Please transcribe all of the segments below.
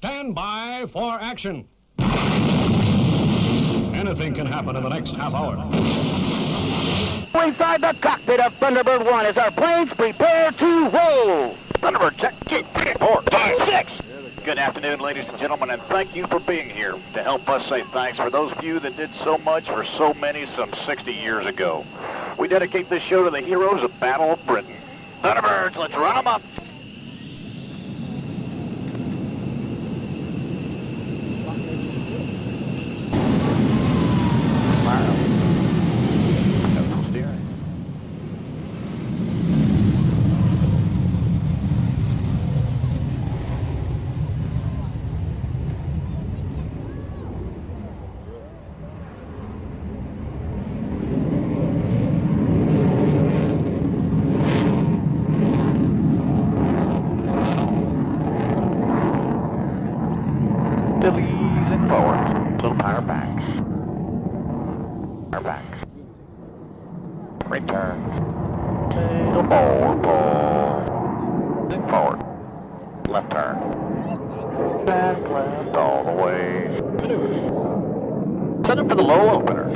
Stand by for action. Anything can happen in the next half hour. Inside the cockpit of Thunderbird 1 as our planes prepare to roll. Thunderbird, check 2, 3, 4, 5, 6. Good afternoon, ladies and gentlemen, and thank you for being here to help us say thanks for those of you that did so much for so many some 60 years ago. We dedicate this show to the heroes of Battle of Britain. Thunderbirds, let's run them up. Easing forward. Little power backs. Power backs. Return. Little forward pull. Easing forward. Left turn. Back left all the way. Set up for the low opener.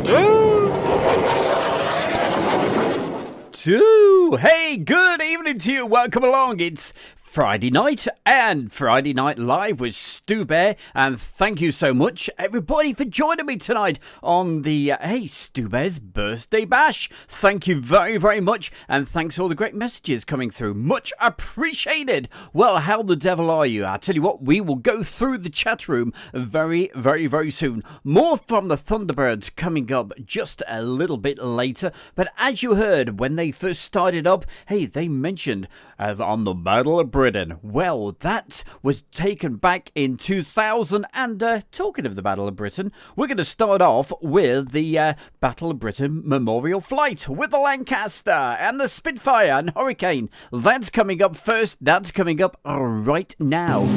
Two. Hey, good evening to you. Welcome along. It's Friday night and Friday Night Live with Stu Bear, and thank you so much everybody for joining me tonight on the Stu Bear's birthday bash. Thank you very, very much, and thanks for all the great messages coming through. Much appreciated. Well, how the devil are you? I tell you what, we will go through the chat room very, very, very soon. More from the Thunderbirds coming up just a little bit later, but as you heard when they first started up, they mentioned on the Battle of Britain. Well, that was taken back in 2000, and talking of the Battle of Britain, we're going to start off with the Battle of Britain Memorial Flight with the Lancaster and the Spitfire and Hurricane. That's coming up first. That's coming up right now.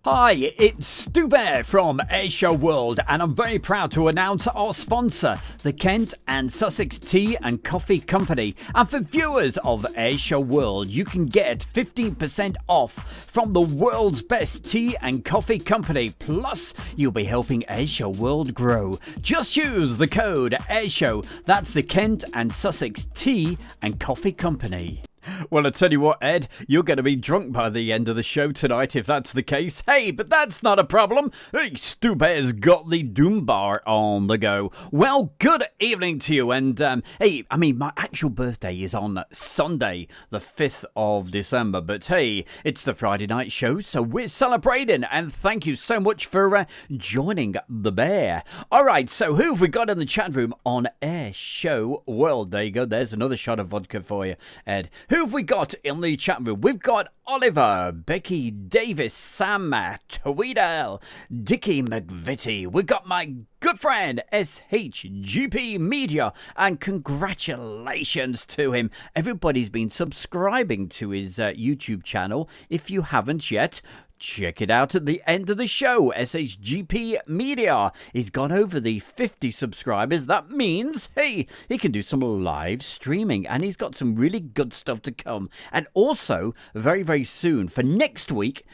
Hi, it's Stu Bear from Airshow World, and I'm very proud to announce our sponsor, the Kent and Sussex Tea and Coffee Company. And for viewers of Airshow World, you can get 15% off from the world's best tea and coffee company. Plus, you'll be helping Airshow World grow. Just use the code Airshow. That's the Kent and Sussex Tea and Coffee Company. Well, I tell you what, Ed, you're going to be drunk by the end of the show tonight if that's the case. Hey, but that's not a problem. Hey, Stu Bear's got the Doom Bar on the go. Well, good evening to you. And, my actual birthday is on Sunday, the 5th of December. But, hey, it's the Friday night show, so we're celebrating. And thank you so much for joining the Bear. All right, so who have we got in the chat room on Airshow World? There you go. There's another shot of vodka for you, Ed. Who have we got in the chat room? We've got Oliver, Becky Davis, Sam, Tweedale, Dickie McVitie. We've got my good friend SHGP Media, and congratulations to him. Everybody's been subscribing to his YouTube channel. If you haven't yet, Check it out at the end of the show. SHGP Media. He's gone over the 50 subscribers. That means, hey, he can do some live streaming. And he's got some really good stuff to come. And also, very, very soon, for next week,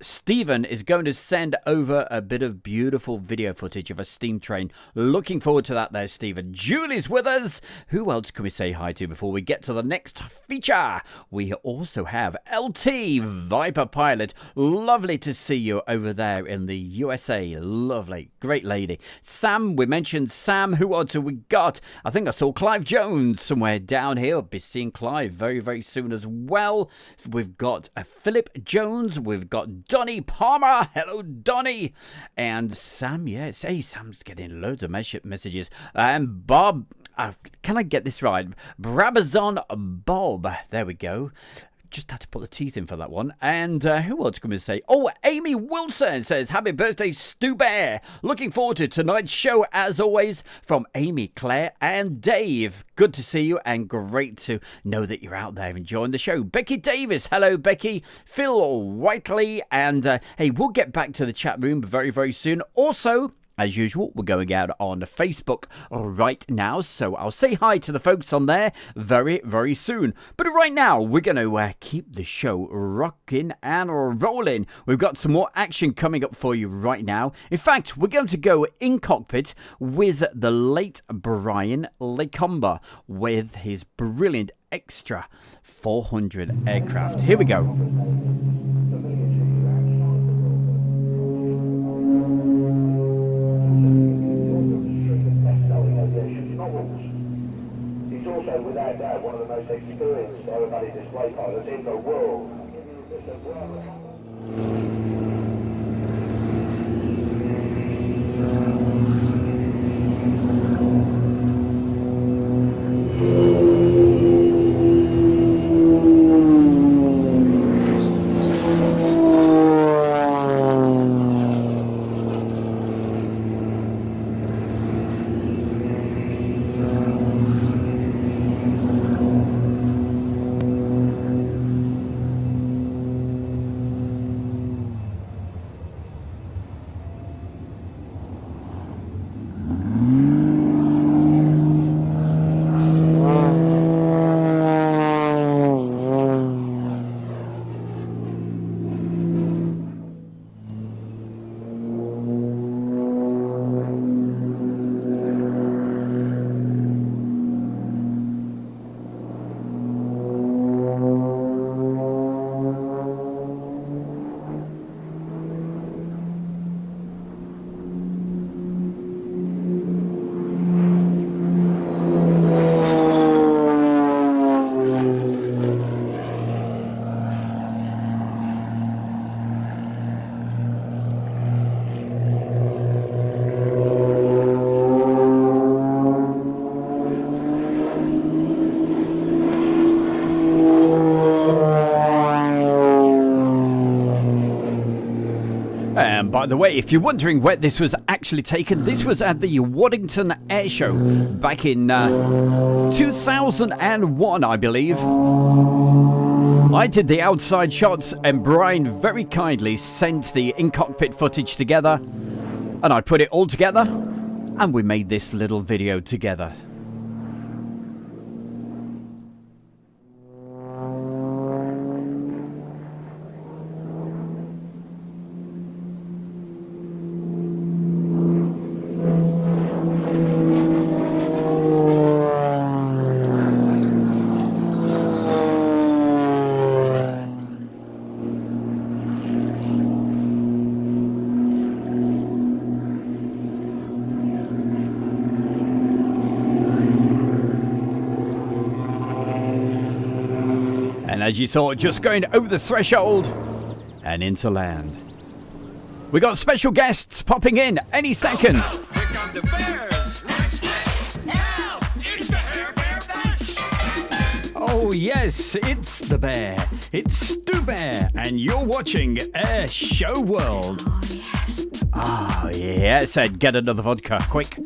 Stephen is going to send over a bit of beautiful video footage of a steam train. Looking forward to that there, Stephen. Julie's with us. Who else can we say hi to before we get to the next feature? We also have LT, Viper Pilot. Lovely to see you over there in the USA. Lovely. Great lady. Sam, we mentioned Sam. Who else have we got? I think I saw Clive Jones somewhere down here. I'll be seeing Clive very, very soon as well. We've got Philip Jones. We've got Donny Palmer. Hello, Donny. And Sam, yes. Hey, Sam's getting loads of messages. And Bob, can I get this right? Brabazon Bob. There we go. Just had to put the teeth in for that one. And who else can we say? Oh, Amy Wilson says, happy birthday, Stu Bear. Looking forward to tonight's show, as always, from Amy, Claire, and Dave. Good to see you, and great to know that you're out there enjoying the show. Becky Davis, hello, Becky. Phil Whiteley, and hey, we'll get back to the chat room very, very soon. Also, as usual, we're going out on Facebook right now, so I'll say hi to the folks on there very, very soon. But right now, we're going to keep the show rocking and rolling. We've got some more action coming up for you right now. In fact, we're going to go in cockpit with the late Brian Lecomber with his brilliant extra 400 aircraft. Here we go. He's also, without doubt, one of the most experienced aerobatic display pilots in the world. By the way, if you're wondering where this was actually taken, this was at the Waddington Air Show back in 2001, I believe. I did the outside shots, and Brian very kindly sent the in-cockpit footage together, and I put it all together, and we made this little video together. As you saw, just going over the threshold and into land. We got special guests popping in any second. Here come the bears. Let's get now. It's the Airband Bash. Oh yes, it's the bear. It's Stu Bear, and you're watching Air Show World. Oh yes, I'd get another vodka, quick.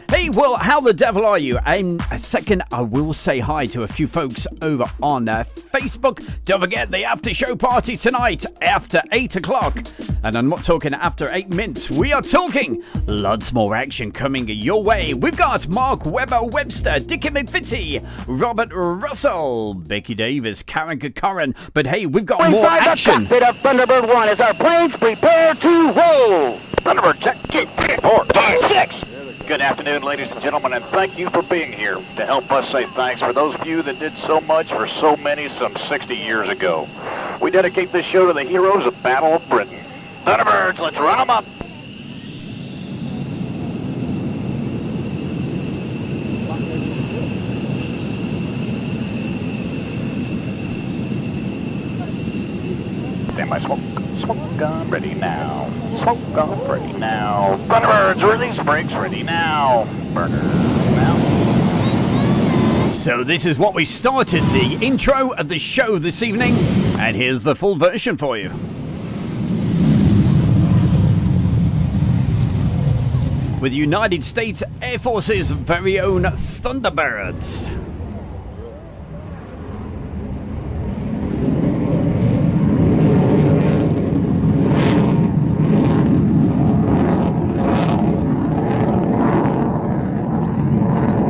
Hey, Hey, well, how the devil are you? In a second, I will say hi to a few folks over on Facebook. Don't forget the after show party tonight after 8 o'clock. And I'm not talking after 8 minutes. We are talking lots more action coming your way. We've got Mark Webster, Dickie McVitie, Robert Russell, Becky Davis, Karen Kakaran. But hey, we've got more action. The cockpit of Thunderbird 1 as our planes prepare to roll. Thunderbird, check 2, 3, 4, 5, 6. Good afternoon, ladies and gentlemen, and thank you for being here to help us say thanks for those few that did so much for so many some 60 years ago. We dedicate this show to the heroes of Battle of Britain. Thunderbirds, let's run them up. Stand by, smoke gun ready now. Smoke gun ready now. Thunderbirds, release brakes ready now. Burner now. So this is what we started the intro of the show this evening, and here's the full version for you. With United States Air Force's very own Thunderbirds.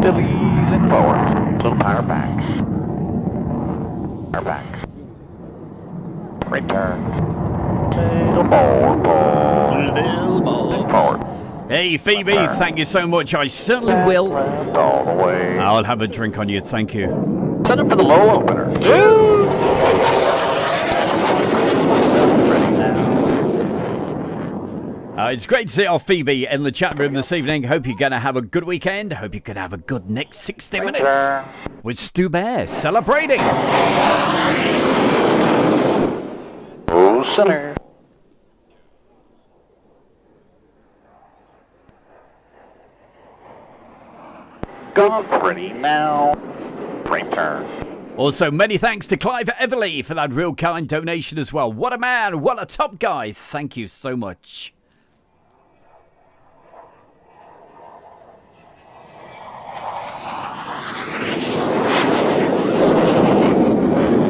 Billy's and forward. Little power back. Power back. Return. Little more. Forward. Hey Phoebe, thank you so much. I certainly will. All the way. I'll have a drink on you, thank you. Set up for the low opener. It's great to see our Phoebe in the chat room this evening. Hope you're going to have a good weekend. Hope you can have a good next 60 minutes with Stu Bear celebrating. Oh, center. Gone ready now. Return. Also, many thanks to Clive Everly for that real kind donation as well. What a man, what a top guy. Thank you so much.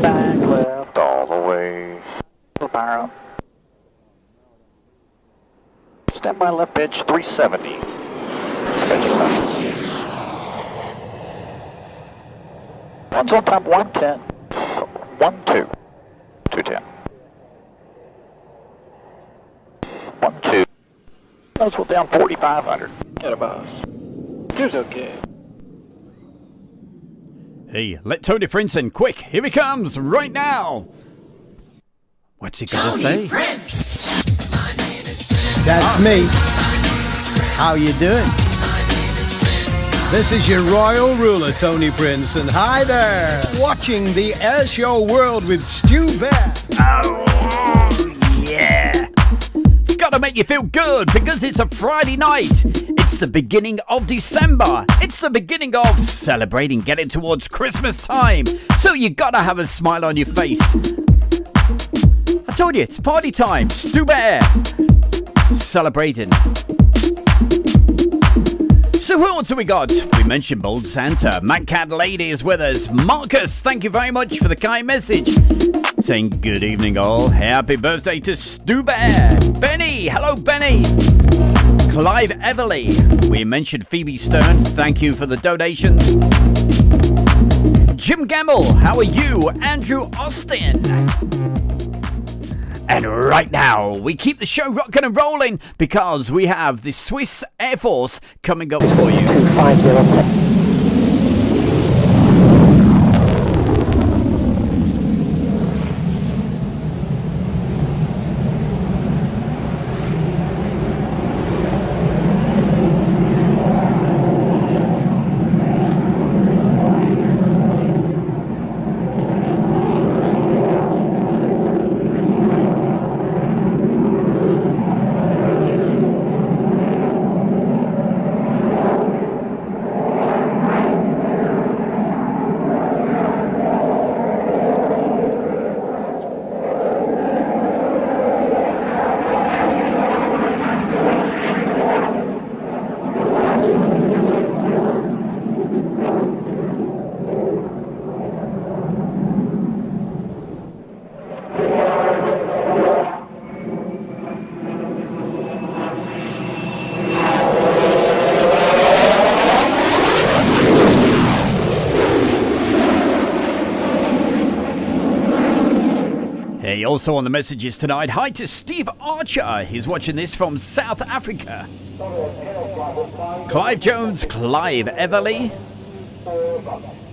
Back left all the way. Little power up. Stand by left edge 370. Edge left. One's on top 110. 1, 2. 210. 1, 2. Those will down 4,500. Get a bus. Two's okay. Hey, let Tony Prince in. Quick, here he comes, right now. What's he gonna say? Prince. That's me. How you doing? This is your royal ruler, Tony Prince, and hi there. Watching the Air Show World with Stu Bear. Oh, yeah. It's gotta make you feel good because it's a Friday night. It's the beginning of December. It's the beginning of celebrating, getting towards Christmas time. So you gotta have a smile on your face. I told you, it's party time. Stu Bear celebrating. So who else have we got? We mentioned Bold Santa. Matt Cat Lady is with us. Marcus, thank you very much for the kind message. Saying good evening all. Happy birthday to Stu Bear. Benny, hello Benny. Clive Everly. We mentioned Phoebe Stern. Thank you for the donations. Jim Gamble, how are you? Andrew Austin. And right now, we keep the show rocking and rolling because we have the Swiss Air Force coming up for you. 250. Hey, also on the messages tonight, hi to Steve Archer. He's watching this from South Africa. Clive Jones, Clive Everly.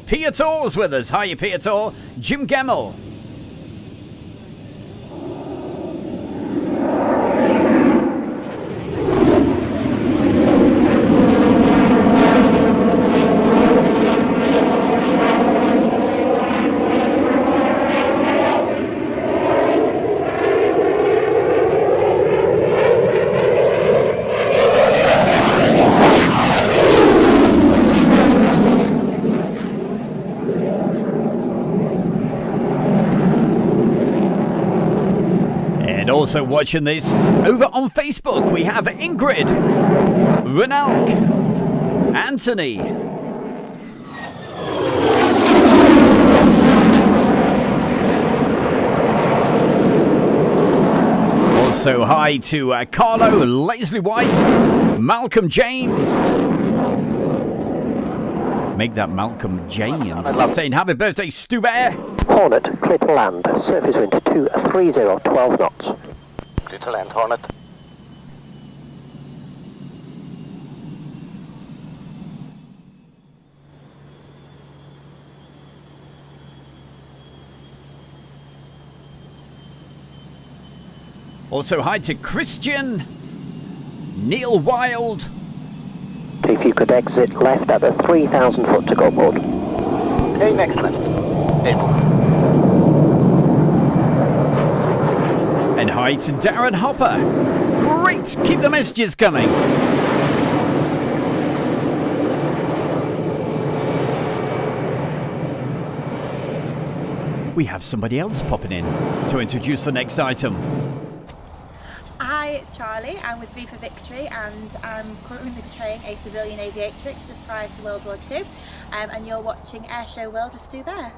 Piator's with us. Hiya, Piator. Jim Gemmell. Also watching this over on Facebook, we have Ingrid, Renalk, Anthony, also hi to Carlo, Leslie White, Malcolm James. Make that Malcolm James. Saying happy birthday, Stu Bear. Hornet, clear to land. Surface wind 230, 12 knots. Clear to land, Hornet. Also hi to Christian, Neil Wild. If you could exit left at the 3,000 foot to go board. Aim excellent. Able. And hi to Darren Hopper. Great, keep the messages coming. We have somebody else popping in to introduce the next item. Hi, it's Charlie. I'm with V for Victory and I'm currently portraying a civilian aviatrix just prior to World War II. And you're watching Airshow World with Stu Bear.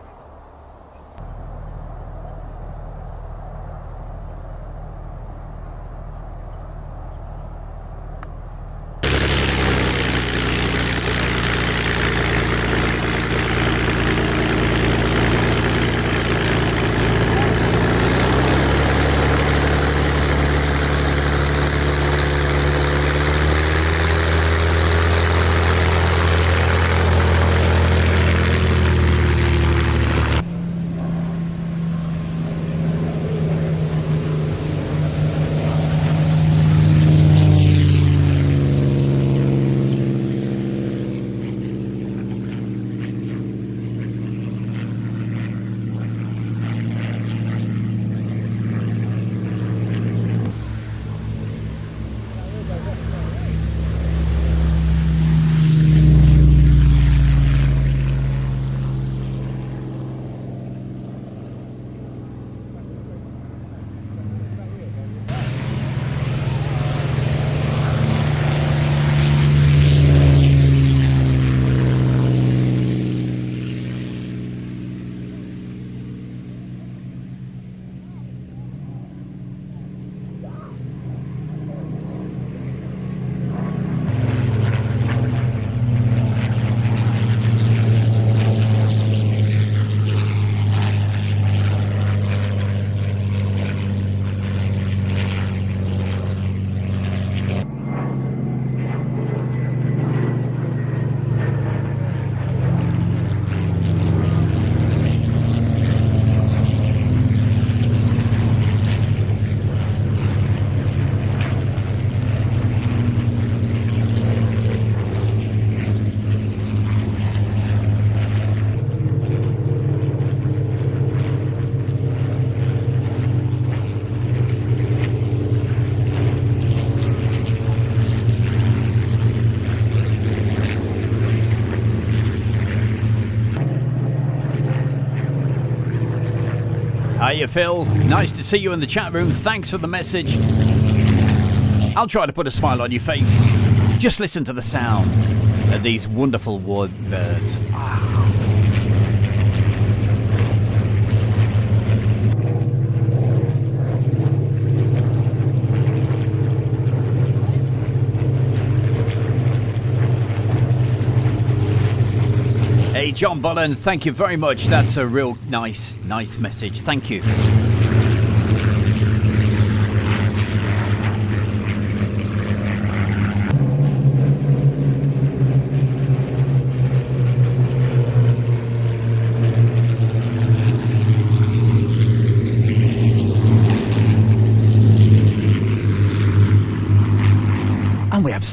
Hiya Phil, nice to see you in the chat room, thanks for the message. I'll try to put a smile on your face. Just listen to the sound of these wonderful birds. Hey John Bollen, thank you very much. That's a real nice message. Thank you.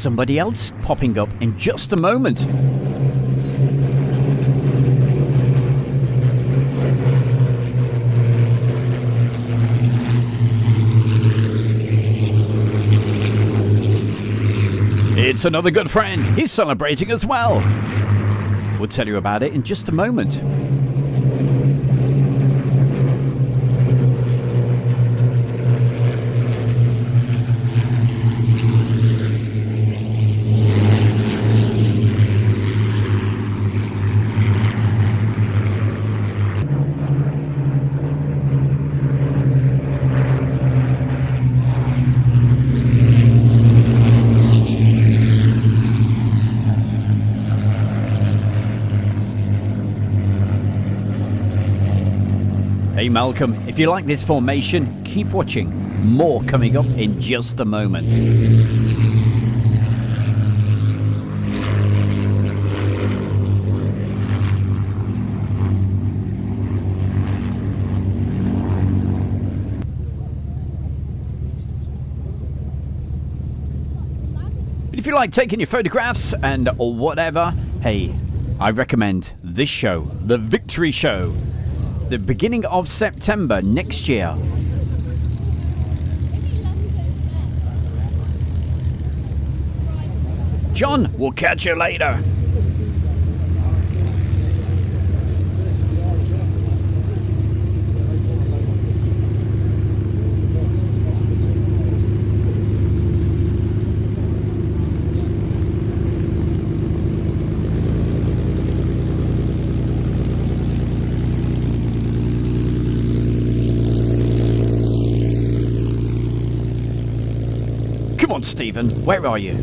somebody else popping up in just a moment. It's another good friend. He's celebrating as well. We'll tell you about it in just a moment. Hey Malcolm, if you like this formation, keep watching. More coming up in just a moment. But if you like taking your photographs and or whatever, hey, I recommend this show, The Victory Show. The beginning of September next year. John, we'll catch you later. Come on, Stephen, where are you?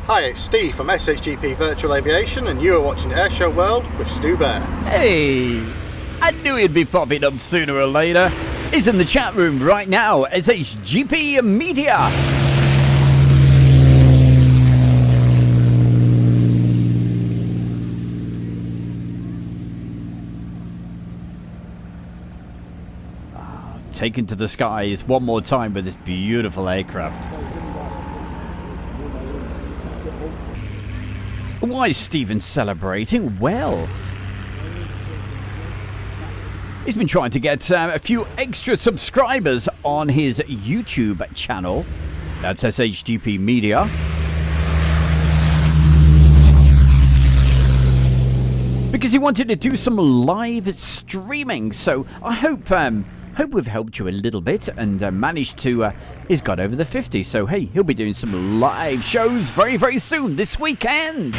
Hi, it's Steve from SHGP Virtual Aviation, and you are watching Airshow World with Stu Bear. Hey, I knew he'd be popping up sooner or later. He's in the chat room right now, SHGP Media. Taken to the skies one more time with this beautiful aircraft. Why is Stephen celebrating? Well, he's been trying to get a few extra subscribers on his YouTube channel. That's SHGP Media. Because he wanted to do some live streaming. So I hope we've helped you a little bit and managed to... he's got over the 50. So hey, he'll be doing some live shows very, very soon this weekend.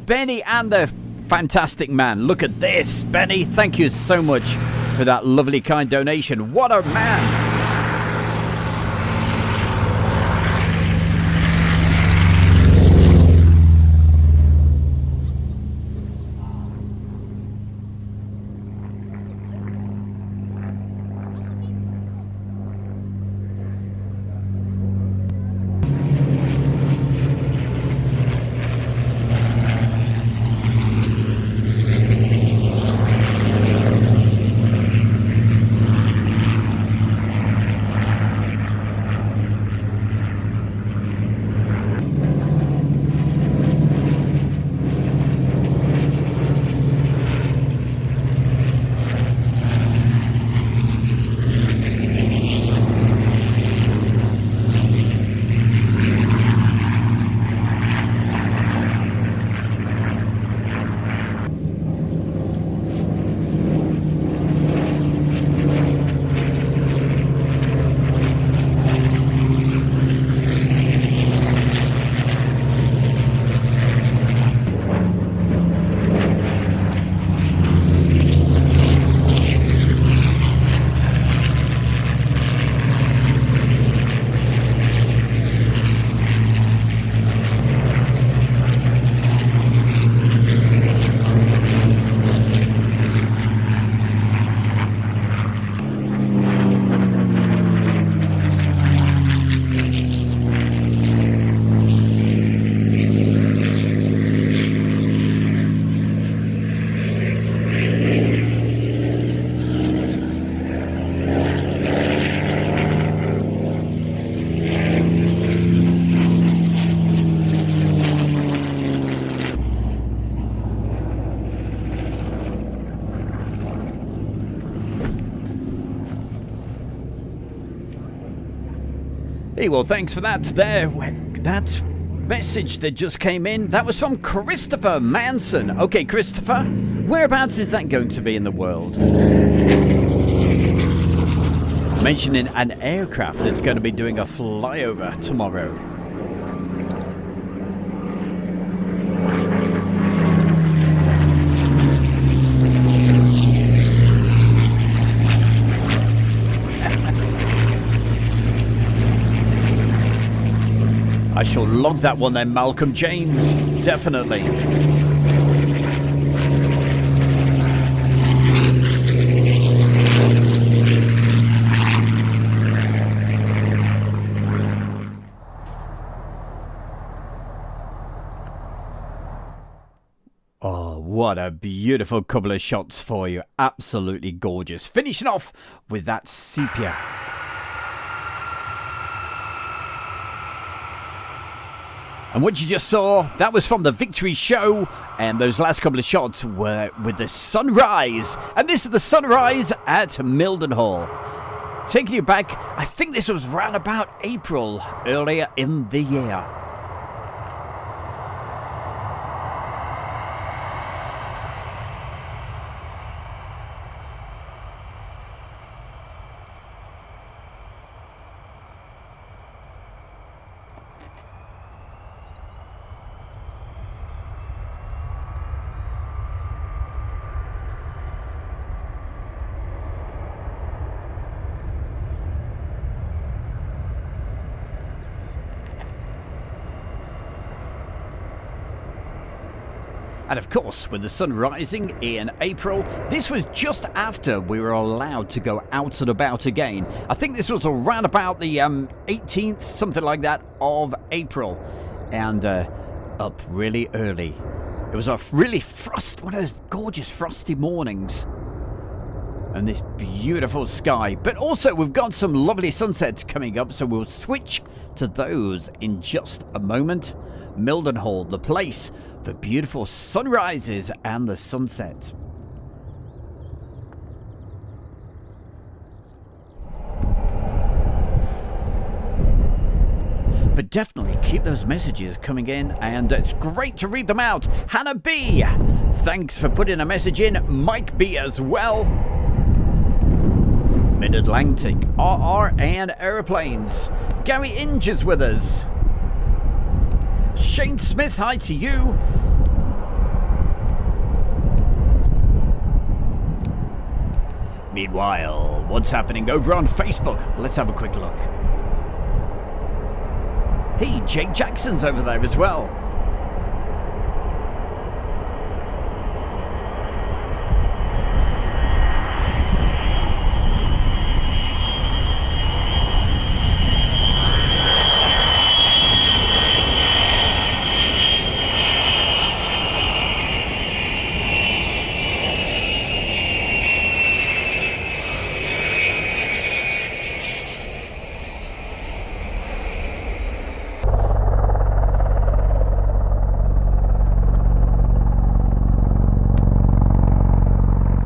Benny and the fantastic man. Look at this, Benny. Thank you so much for that lovely kind donation. What a man. Hey, well, thanks for that. That message that just came in, that was from Christopher Manson. Okay, Christopher, whereabouts is that going to be in the world? Mentioning an aircraft that's going to be doing a flyover tomorrow. I shall log that one then, Malcolm James. Definitely. Oh, what a beautiful couple of shots for you. Absolutely gorgeous. Finishing off with that sepia. And what you just saw, that was from the Victory Show, and those last couple of shots were with the sunrise. And this is the sunrise at Mildenhall. Taking you back, I think this was round about April, earlier in the year. And of course, with the sun rising in April, this was just after we were allowed to go out and about again. I think this was around about the 18th, something like that, of April. And up really early. It was a really one of those gorgeous frosty mornings. And this beautiful sky. But also, we've got some lovely sunsets coming up, so we'll switch to those in just a moment. Mildenhall, the place for beautiful sunrises and the sunsets. But definitely keep those messages coming in, and it's great to read them out. Hannah B, thanks for putting a message in. Mike B as well. Mid-Atlantic, RR and Aeroplanes. Gary Inge is with us. Shane Smith, hi to you. Meanwhile, what's happening over on Facebook? Let's have a quick look. Hey, Jake Jackson's over there as well.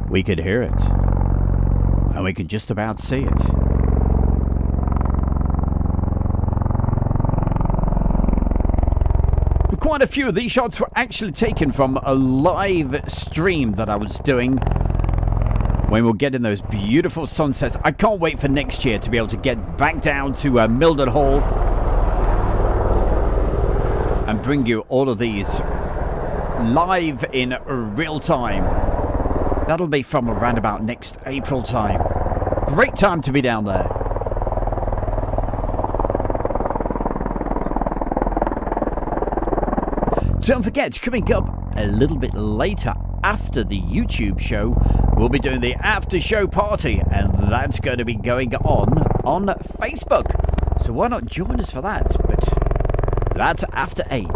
We could hear it, and we could just about see it. Quite a few of these shots were actually taken from a live stream that I was doing when we're getting those beautiful sunsets. I can't wait for next year to be able to get back down to Mildenhall and bring you all of these live in real time. That'll be from around about next April time. Great time to be down there. Don't forget, coming up a little bit later after the YouTube show, we'll be doing the after show party, and that's going to be going on Facebook. So why not join us for that? But that's after 8.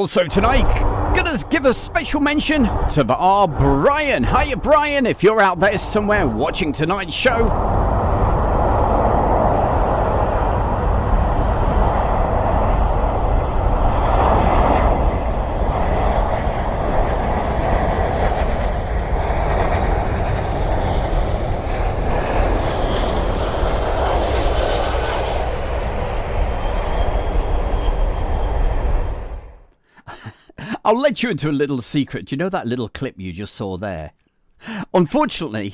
also tonight, gonna give a special mention to our Brian. Hiya, Brian, if you're out there somewhere watching tonight's show. I'll let you into a little secret. You know that little clip you just saw there? Unfortunately,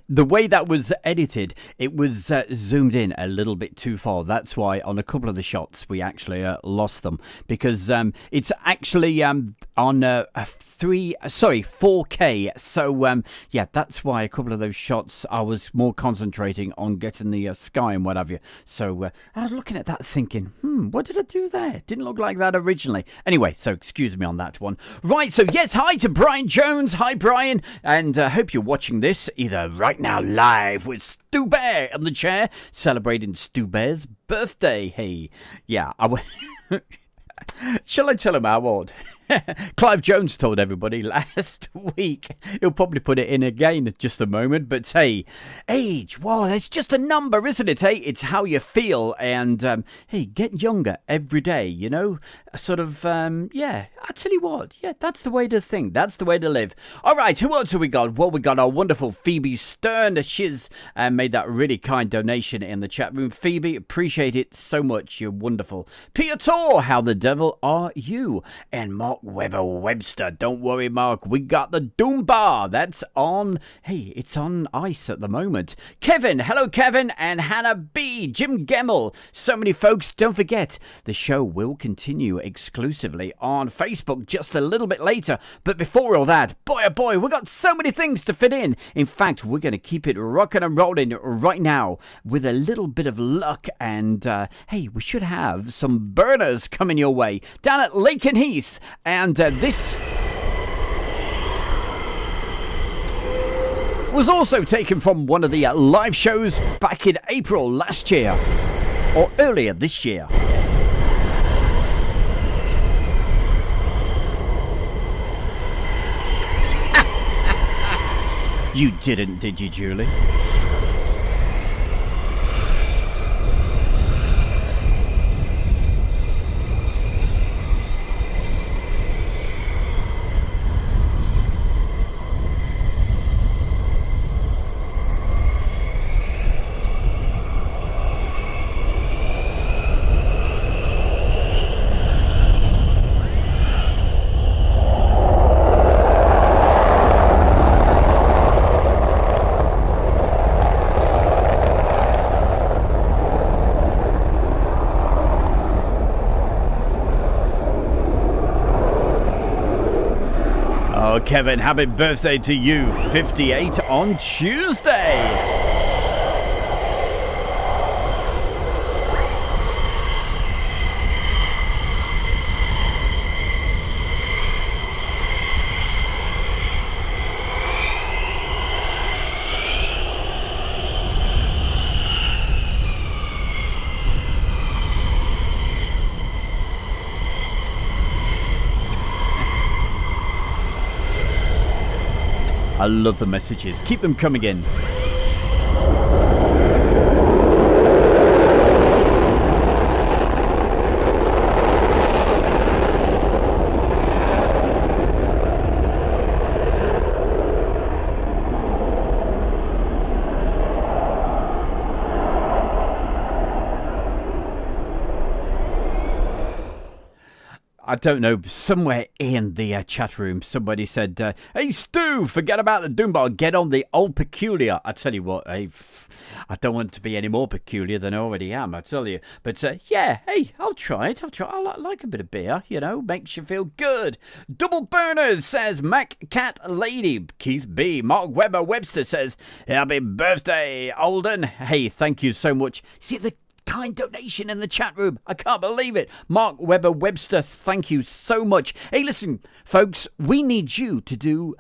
the way that was edited, it was zoomed in a little bit too far. That's why on a couple of the shots we actually lost them, because it's actually on 4K. So yeah, that's why a couple of those shots I was more concentrating on getting the sky and what have you. So I was looking at that thinking, what did I do there? Didn't look like that originally. Anyway, so excuse me on that one. Right, so yes, hi to Brian Jones. Hi, Brian, and hope you're watching this either right now live with Stu Bear in the chair, celebrating Stu Bear's birthday. Hey, yeah, shall I tell him I won't? Clive Jones told everybody last week. He'll probably put it in again in just a moment. But hey, age, well, it's just a number, isn't it? Hey, it's how you feel. And hey, get younger every day, you know? Sort of, yeah, I tell you what. Yeah, that's the way to think. That's the way to live. All right, who else have we got? Well, we got our wonderful Phoebe Stern. She's made that really kind donation in the chat room. Phoebe, appreciate it so much. You're wonderful. Peter Tor, how the devil are you? And Mark Webber Webster, don't worry, Mark, we got the Doom Bar. That's on, hey, it's on ice at the moment. Kevin, hello Kevin, and Hannah B, Jim Gemmell, so many folks. Don't forget, the show will continue exclusively on Facebook just a little bit later. But before all that, boy oh boy, we got so many things to fit in. In fact, we're going to keep it rocking and rolling right now with a little bit of luck. And hey, we should have some burners coming your way down at Lake and Heath. And this was also taken from one of the live shows back in April last year, or earlier this year. You didn't, did you, Julie? Kevin, happy birthday to you. 58 on Tuesday. I love the messages. Keep them coming in. I don't know, somewhere in the chat room, somebody said, hey, Stu, forget about the Doombar, get on the old peculiar. I tell you what, I don't want to be any more peculiar than I already am, I tell you. But, yeah, hey, I'll try it. I like a bit of beer, you know, makes you feel good. Double Burners says, Mac Cat Lady. Keith B. Mark Webber Webster says, happy birthday, Alden. Hey, thank you so much. See, the kind donation in the chat room. I can't believe it. Mark Webber Webster, thank you so much. Hey, listen, folks, we need you to do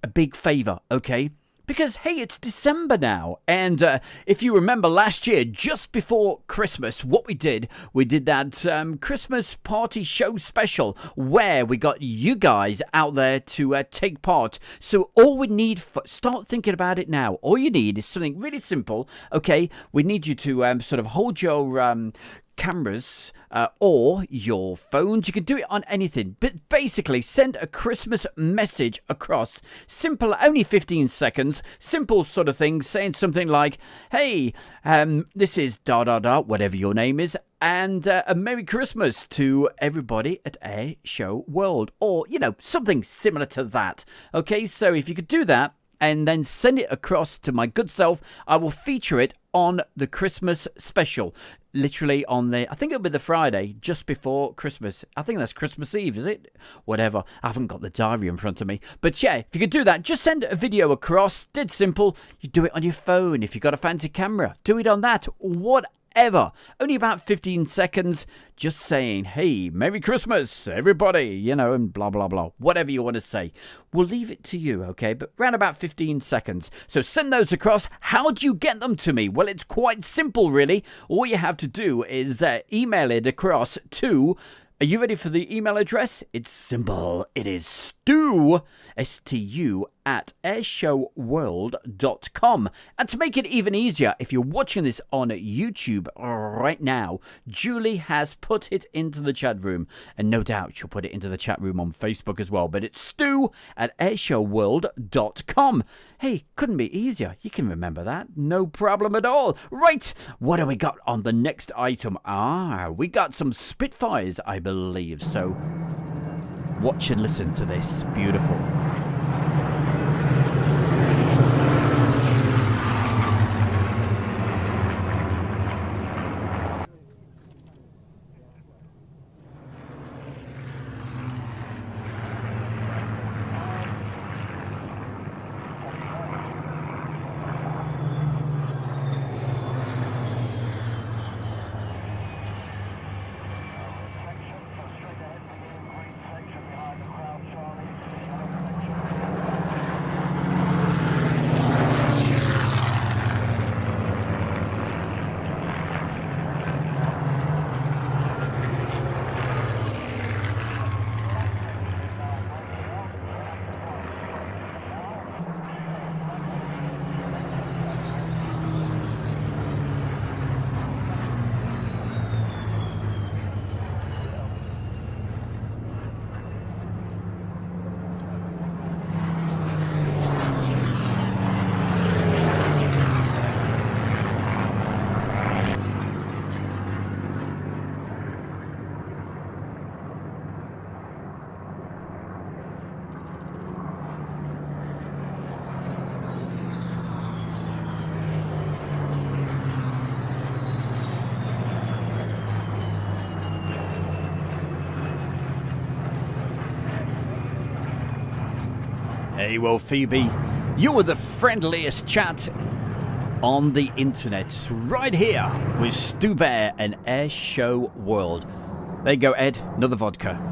a big favor, okay? Because, hey, it's December now. And if you remember last year, just before Christmas, what we did that Christmas party show special where we got you guys out there to take part. So all we need, start thinking about it now. All you need is something really simple. Okay, we need you to sort of hold your cameras or your phones. You can do it on anything, but basically send a Christmas message across. Simple, only 15 seconds. Simple sort of thing, saying something like, hey, this is whatever your name is, and a Merry Christmas to everybody at Air Show World, or something similar to that. Okay, so if you could do that and then send it across to my good self, I will feature it on the Christmas special. Literally on I think it'll be the Friday just before Christmas. I think that's Christmas Eve, is it? Whatever. I haven't got the diary in front of me. But yeah, if you could do that, just send a video across. Dead simple. You do it on your phone. If you've got a fancy camera, do it on that. Whatever. Only about 15 seconds. Just saying, hey, Merry Christmas, everybody, and blah, blah, blah. Whatever you want to say. We'll leave it to you, okay? But around about 15 seconds. So send those across. How do you get them to me? Well, it's quite simple, really. All you have to do is email it across to... Are you ready for the email address? It's simple. It is Stu, S-T-U, at airshowworld.com. And to make it even easier, if you're watching this on YouTube right now, Julie has put it into the chat room. And no doubt she'll put it into the chat room on Facebook as well. But it's Stu at airshowworld.com. Hey, couldn't be easier. You can remember that. No problem at all. Right, what do we got on the next item? We got some Spitfires, I believe. So watch and listen to this. Beautiful. Hey, well, Phoebe, you were the friendliest chat on the internet. Right here with Stu Bear and Air Show World. There you go, Ed. Another vodka.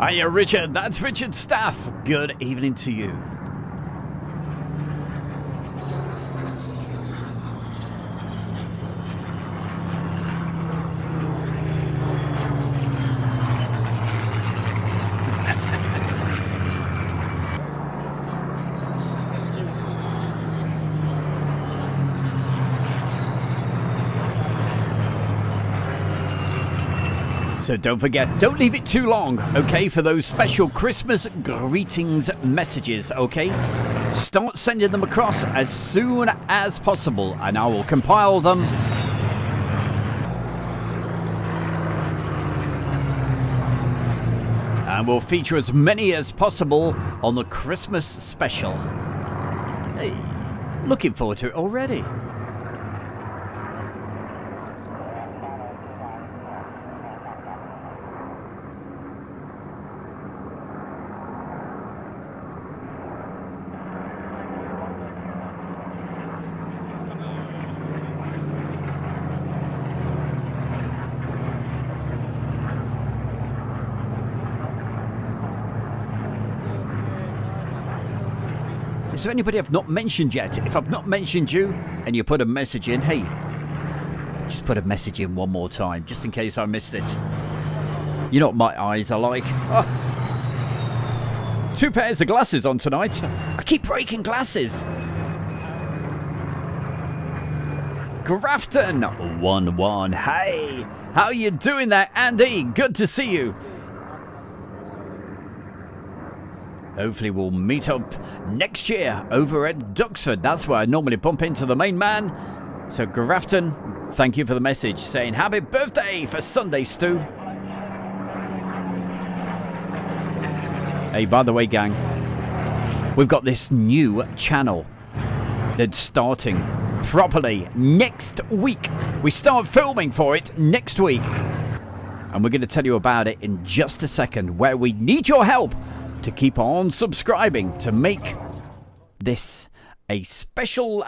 Hiya, Richard. That's Richard Staff. Good evening to you. So don't forget, don't leave it too long, okay, for those special Christmas greetings messages, okay? Start sending them across as soon as possible, and I will compile them. And we'll feature as many as possible on the Christmas special. Hey, looking forward to it already. Is there anybody I've not mentioned yet? If I've not mentioned you and you put a message in, hey, just put a message in one more time, just in case I missed it. You know what my eyes are like? Oh. 2 pairs of glasses on tonight. I keep breaking glasses. Grafton 1-1. Hey, how you doing there, Andy? Good to see you. Hopefully we'll meet up next year over at Duxford. That's where I normally bump into the main man. So Grafton, thank you for the message saying happy birthday for Sunday, Stu. Hey, by the way, gang, we've got this new channel that's starting properly next week. We start filming for it next week. And we're going to tell you about it in just a second, where we need your help to keep on subscribing to make this a special,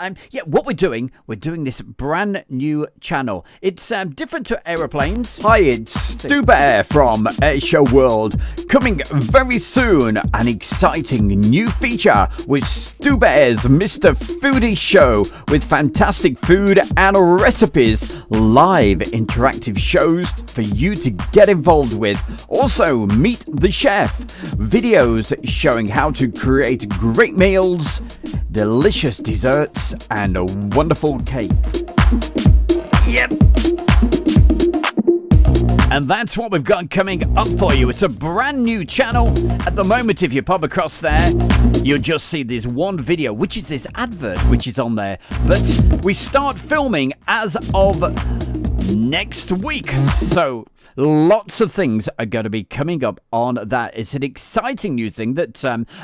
what we're doing this brand new channel. It's different to aeroplanes. Hi, it's Stu Bear from Airshow World, coming very soon, an exciting new feature with Stu Bear's Mr. Foodie Show, with fantastic food and recipes, live interactive shows for you to get involved with. Also, meet the chef, videos showing how to create great meals, delicious desserts, and a wonderful cake. Yep. And that's what we've got coming up for you. It's a brand new channel. At the moment, if you pop across there, you'll just see this one video, which is this advert, which is on there. But we start filming as of next week. So lots of things are going to be coming up on that. It's an exciting new thing that,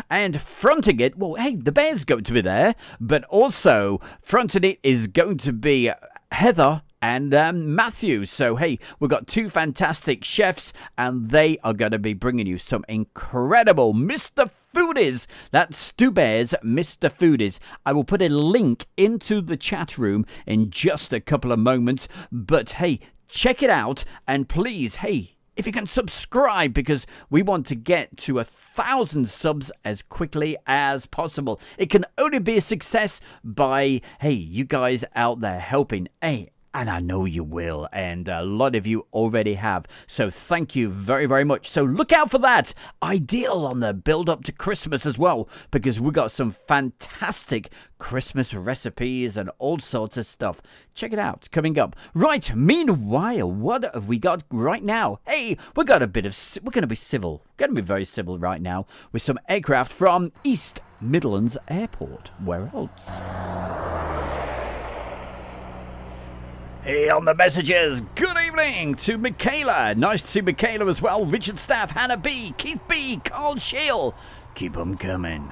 and fronting it, well, hey, the Bear's going to be there, but also fronting it is going to be Heather and Matthew. So, hey, we've got 2 fantastic chefs, and they are going to be bringing you some incredible Mr. Foodies. That's Stu Bear's Mr. Foodies. I will put a link into the chat room in just a couple of moments. But, hey, check it out. And please, hey, if you can subscribe, because we want to get to 1,000 subs as quickly as possible. It can only be a success by, hey, you guys out there helping. Hey, and I know you will, and a lot of you already have. So thank you very, very much. So look out for that. Ideal on the build up to Christmas as well, because we got some fantastic Christmas recipes and all sorts of stuff. Check it out, coming up. Right, meanwhile, what have we got right now? Hey, we're going to be civil. We're going to be very civil right now with some aircraft from East Midlands Airport. Where else? Hey, on the messages, good evening to Michaela. Nice to see Michaela as well. Richard Staff, Hannah B, Keith B, Carl Shield. Keep them coming.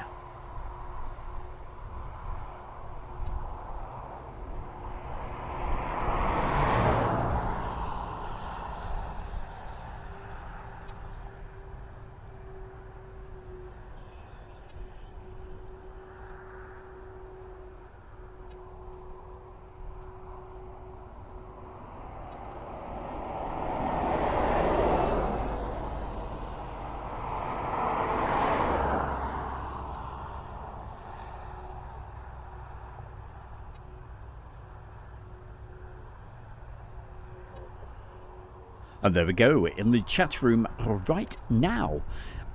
And there we go, in the chat room right now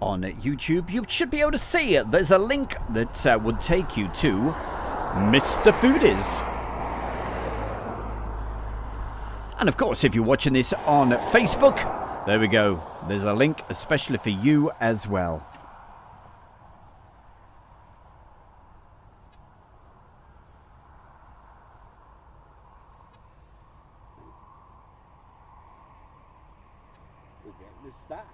on YouTube. You should be able to see it. There's a link that would take you to Mr. Foodies. And of course, if you're watching this on Facebook, There we go. There's a link especially for you as well. We're getting the start.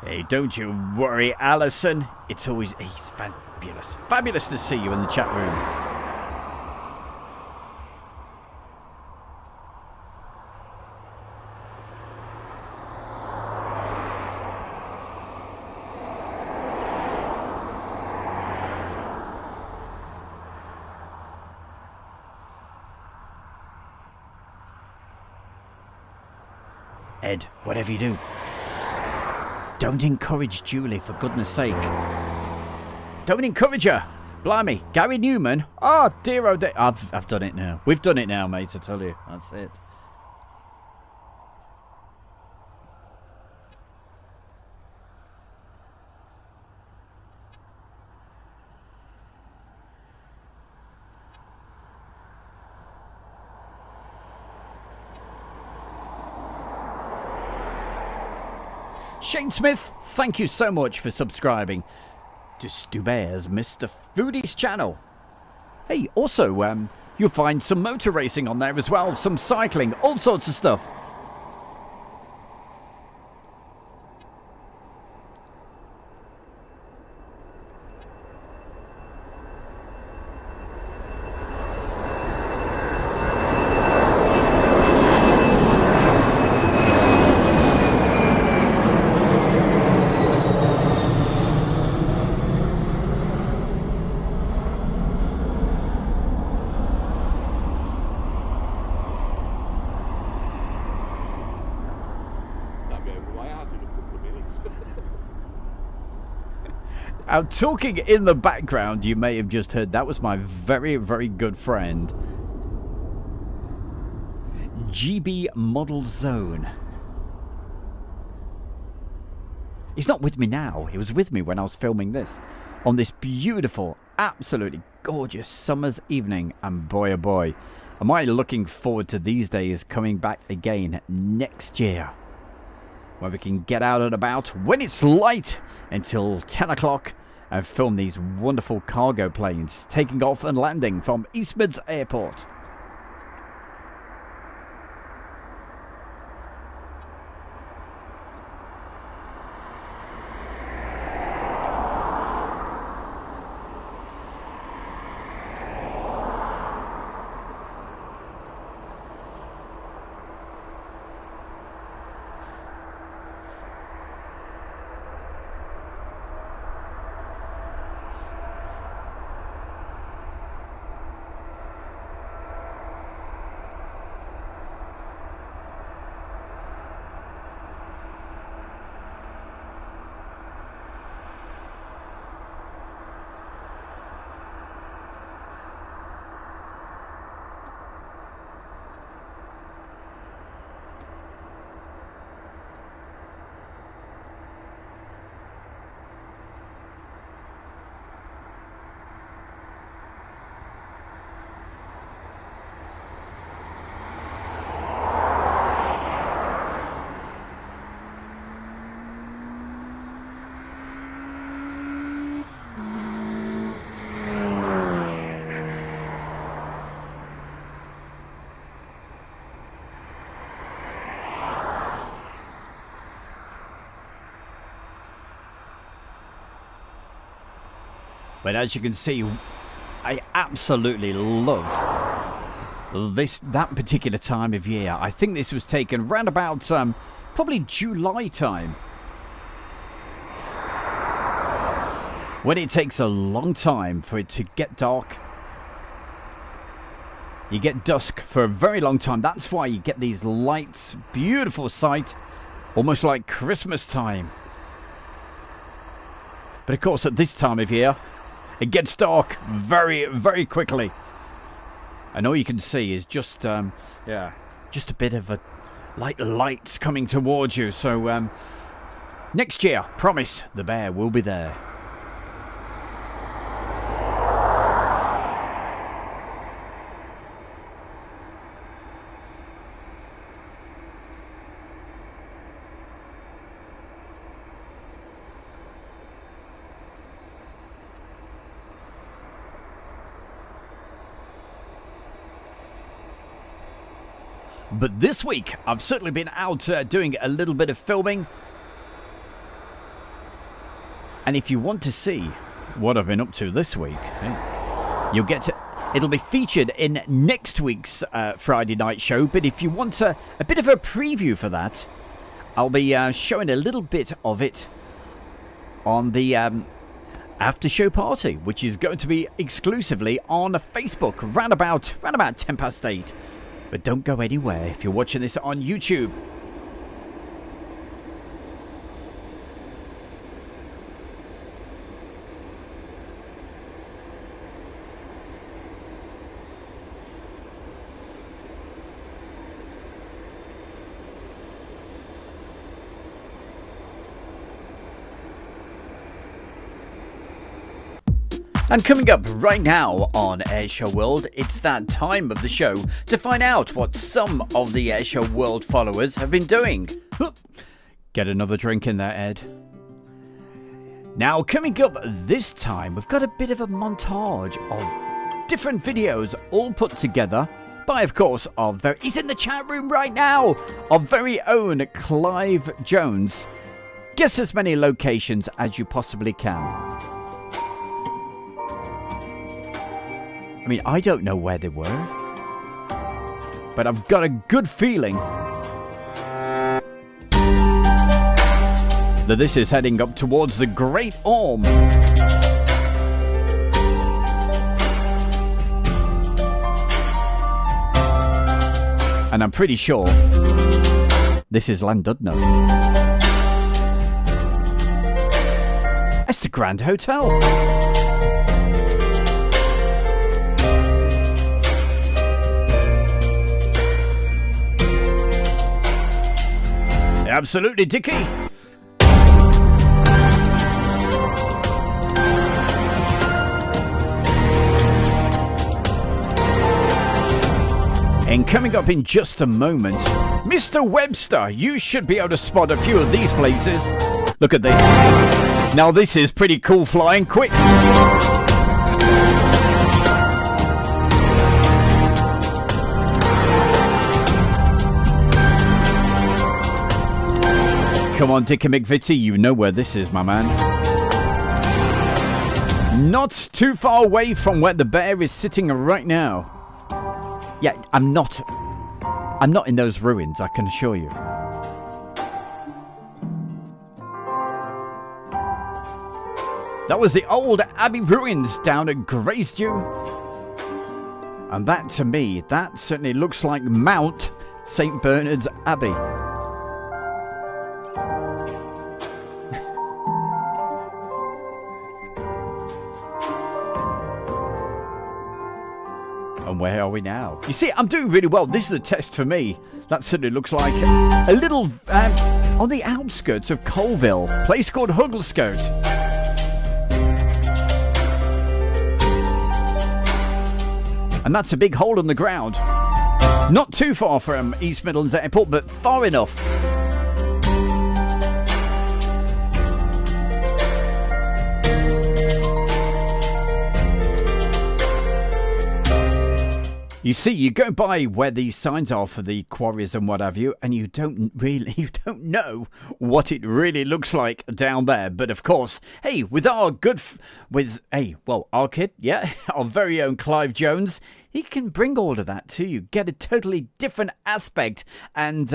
Hey, don't you worry, Alison. It's always... He's fabulous. Fabulous to see you in the chat room. Ed, whatever you do, don't encourage Julie, for goodness sake. Don't encourage her. Blimey, Gary Newman. Oh, dear, oh dear. I've done it now. We've done it now, mate, I tell you. That's it. Shane Smith, thank you so much for subscribing to Stu Bear's Mr. Foodie's channel. Hey, also, you'll find some motor racing on there as well, some cycling, all sorts of stuff. Now, talking in the background, you may have just heard, that was my very, very good friend, GB Model Zone. He's not with me now. He was with me when I was filming this, on this beautiful, absolutely gorgeous summer's evening. And boy, oh boy, am I looking forward to these days coming back again next year, where we can get out and about when it's light until 10 o'clock and film these wonderful cargo planes taking off and landing from Eastmeads Airport. But as you can see, I absolutely love that particular time of year. I think this was taken round about probably July time, when it takes a long time for it to get dark. You get dusk for a very long time. That's why you get these lights, beautiful sight, almost like Christmas time. But of course, at this time of year, it gets dark very, very quickly. And all you can see is just, just a bit of a lights coming towards you. So, next year, promise, the bear will be there. But this week, I've certainly been out doing a little bit of filming. And if you want to see what I've been up to this week, you'll get to... It'll be featured in next week's Friday night show. But if you want a bit of a preview for that, I'll be showing a little bit of it on the after show party, which is going to be exclusively on Facebook round about 8:10. But don't go anywhere if you're watching this on YouTube. And coming up right now on Airshow World, it's that time of the show to find out what some of the Airshow World followers have been doing. Get another drink in there, Ed. Now, coming up this time, we've got a bit of a montage of different videos all put together by, of course, he's in the chat room right now, our very own Clive Jones. Guess as many locations as you possibly can. I mean, I don't know where they were, but I've got a good feeling that this is heading up towards the Great Orme. And I'm pretty sure this is Llandudno. It's the Grand Hotel. Absolutely, Dickie. And coming up in just a moment, Mr. Webster, you should be able to spot a few of these places. Look at this. Now this is pretty cool flying. Quick. Come on, Dickie McVitie, you know where this is, my man. Not too far away from where the bear is sitting right now. Yeah, I'm not in those ruins, I can assure you. That was the old Abbey ruins down at Gracedieu. And that, to me, that certainly looks like Mount St. Bernard's Abbey. And where are we now? You see, I'm doing really well. This is a test for me. That certainly looks like a little on the outskirts of Colville, a place called Hugglescote. And that's a big hole in the ground. Not too far from East Midlands Airport, but far enough. You see, you go by where these signs are for the quarries and what have you, and you don't know what it really looks like down there. But of course, hey, with our our kid, yeah, our very own Clive Jones, he can bring all of that to you, get a totally different aspect. And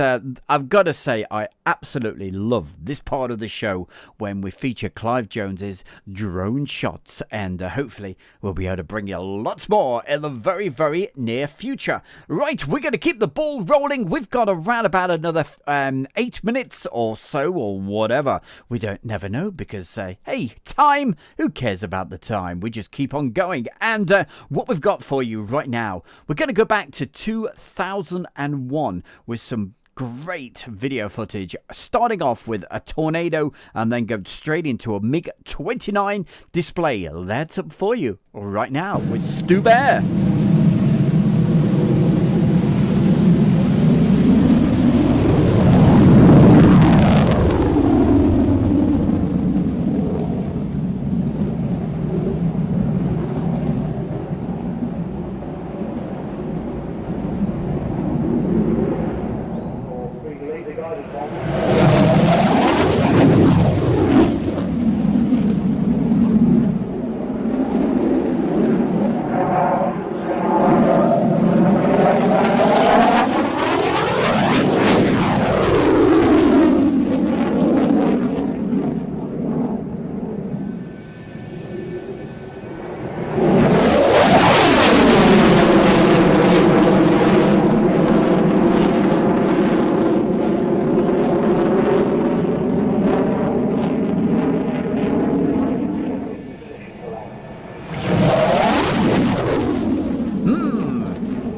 I've got to say, I absolutely love this part of the show when we feature Clive Jones's drone shots. And hopefully we'll be able to bring you lots more in the very, very near future. Right, we're going to keep the ball rolling. We've got around about another 8 minutes or so, or whatever. We never know, because, hey, time, who cares about the time? We just keep on going. And what we've got for you right now, we're going to go back to 2001 with some great video footage, starting off with a tornado and then go straight into a MiG-29 display. That's up for you right now with Stu Bear.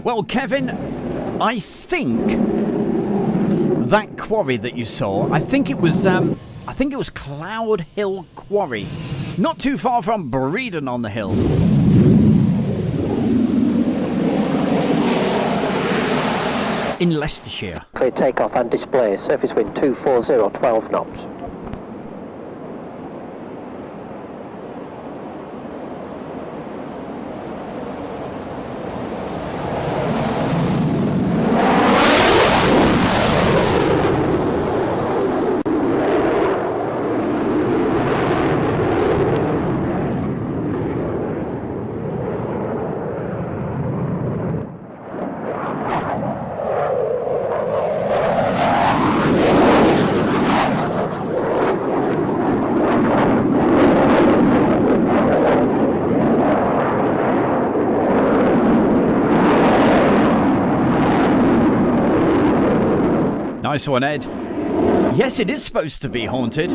Well, Kevin, I think that quarry that you saw, I think it was Cloud Hill Quarry, not too far from Breedon on the Hill. In Leicestershire. Clear takeoff and display. Surface wind 240, 12 knots. Nice one, Ed. Yes, it is supposed to be haunted.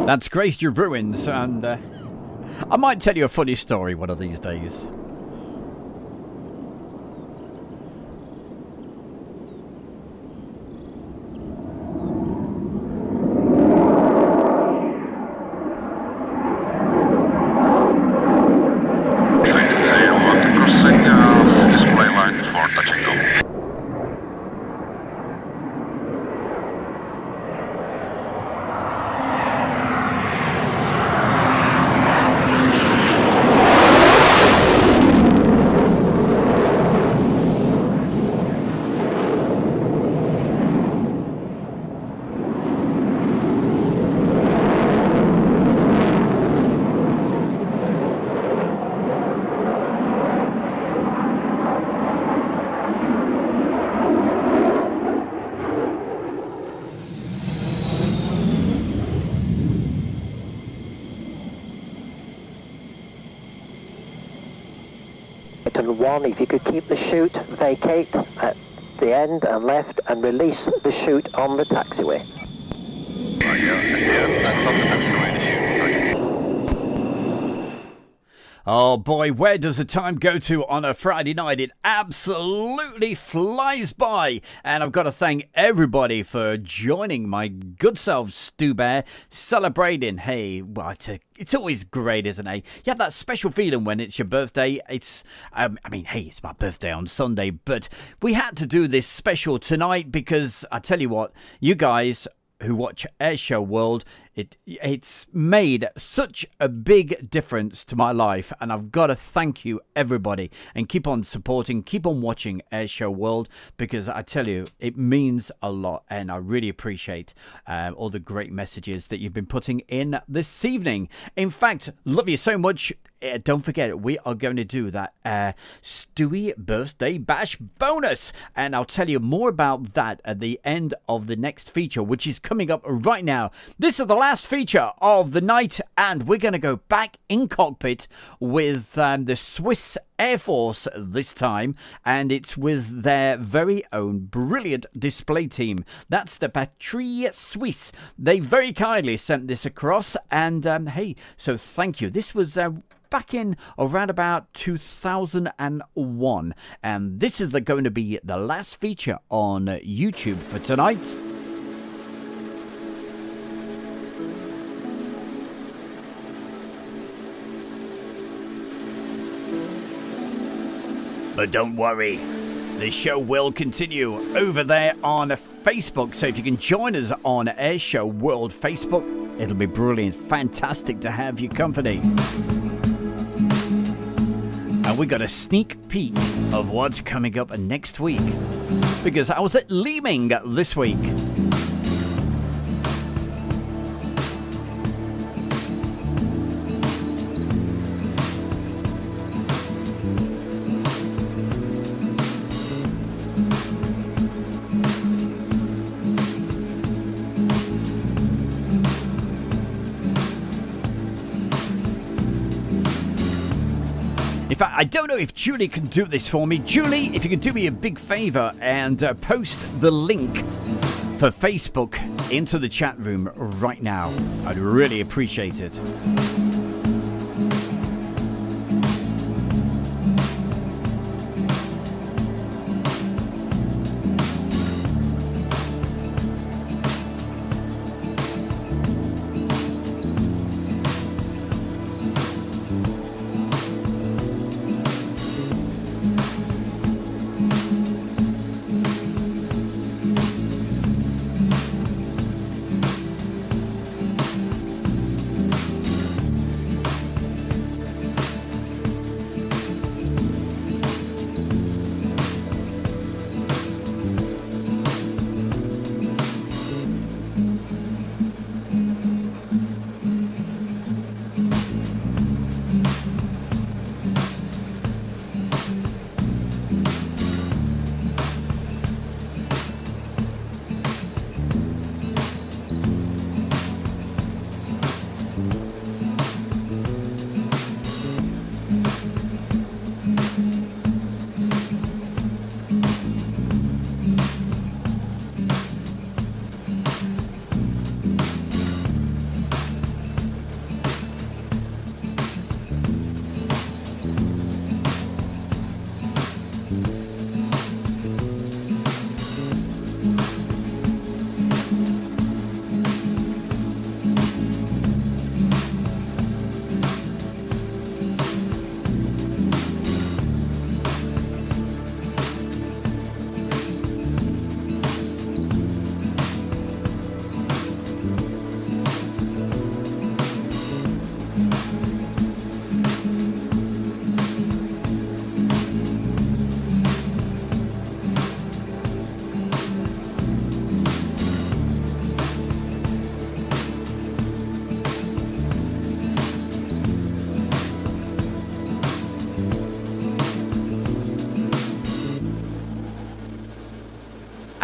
That's Graced Ruins, and I might tell you a funny story one of these days. One, if you could keep the chute, vacate at the end and left and release the chute on the taxiway. Oh boy, where does the time go to on a Friday night? It absolutely flies by. And I've got to thank everybody for joining my good self, Stu Bear, celebrating. Hey, well, it's always great, isn't it? You have that special feeling when it's your birthday. It's, hey, it's my birthday on Sunday, but we had to do this special tonight because I tell you what, you guys who watch Airshow World, it's made such a big difference to my life, and I've got to thank you, everybody, and keep on supporting, keep on watching Airshow World, because I tell you, it means a lot, and I really appreciate all the great messages that you've been putting in this evening. In fact, love you so much. Don't forget, we are going to do that Stewie Birthday Bash bonus, and I'll tell you more about that at the end of the next feature, which is coming up right now. This is the last feature of the night, and we're going to go back in cockpit with the Swiss Air Force this time, and it's with their very own brilliant display team. That's the Patrie Suisse. They very kindly sent this across, and hey, so thank you. This was back in around about 2001, and this is going to be the last feature on YouTube for tonight. But don't worry, the show will continue over there on Facebook. So if you can join us on Airshow World Facebook, it'll be brilliant. Fantastic to have your company. And we got a sneak peek of what's coming up next week, because I was at Leeming this week. In fact, I don't know if Julie can do this for me. Julie, if you can do me a big favour and post the link for Facebook into the chat room right now. I'd really appreciate it.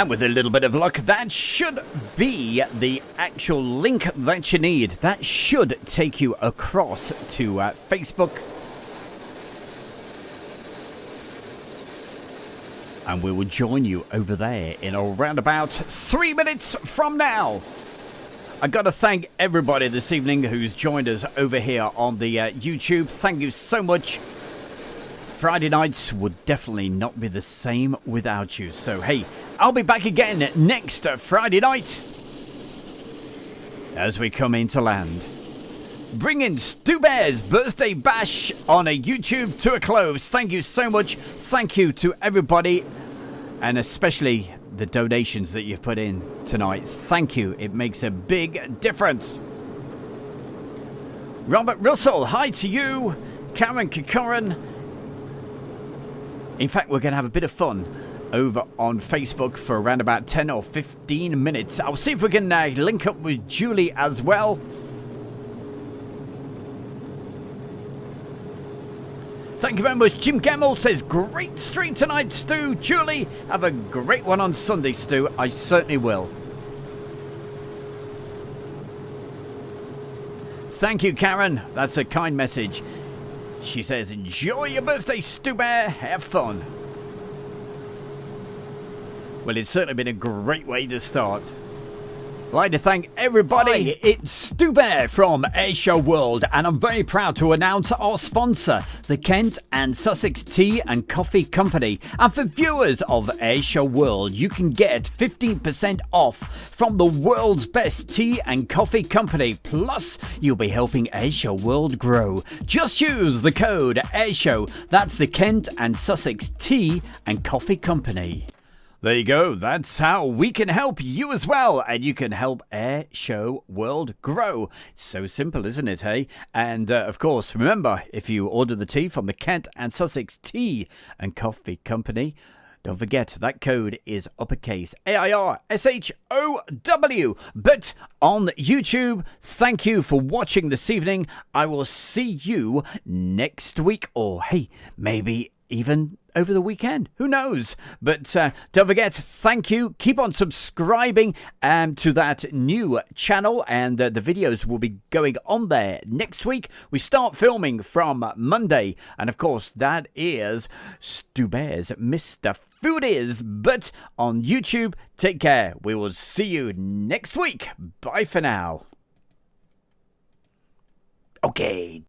And with a little bit of luck, that should be the actual link that you need. That should take you across to Facebook. And we will join you over there in around about 3 minutes from now. I got to thank everybody this evening who's joined us over here on the YouTube. Thank you so much. Friday nights would definitely not be the same without you. So, hey, I'll be back again next Friday night as we come into land. Bringing Stu Bear's birthday bash on a YouTube to a close. Thank you so much. Thank you to everybody, and especially the donations that you've put in tonight. Thank you. It makes a big difference. Robert Russell, hi to you. Karen Kikoran. In fact, we're going to have a bit of fun over on Facebook for around about 10 or 15 minutes. I'll see if we can link up with Julie as well. Thank you very much. Jim Gemmell says, great stream tonight, Stu. Julie, have a great one on Sunday, Stu. I certainly will. Thank you, Karen. That's a kind message. She says, enjoy your birthday, Stu Bear. Have fun. Well, it's certainly been a great way to start. I'd like to thank everybody. Hi, it's Stu Bear from Airshow World, and I'm very proud to announce our sponsor, the Kent and Sussex Tea and Coffee Company. And for viewers of Airshow World, you can get 15% off from the world's best tea and coffee company. Plus, you'll be helping Airshow World grow. Just use the code Airshow. That's the Kent and Sussex Tea and Coffee Company. There you go. That's how we can help you as well. And you can help Airshow World grow. So simple, isn't it, hey? And, of course, remember, if you order the tea from the Kent and Sussex Tea and Coffee Company, don't forget, that code is uppercase AIRSHOW. But on YouTube, thank you for watching this evening. I will see you next week. Or, hey, maybe even over the weekend. Who knows? But don't forget, thank you. Keep on subscribing to that new channel, and the videos will be going on there next week. We start filming from Monday, and of course, that is Stu Bear's Mr. Foodies. But on YouTube, take care. We will see you next week. Bye for now. Okay.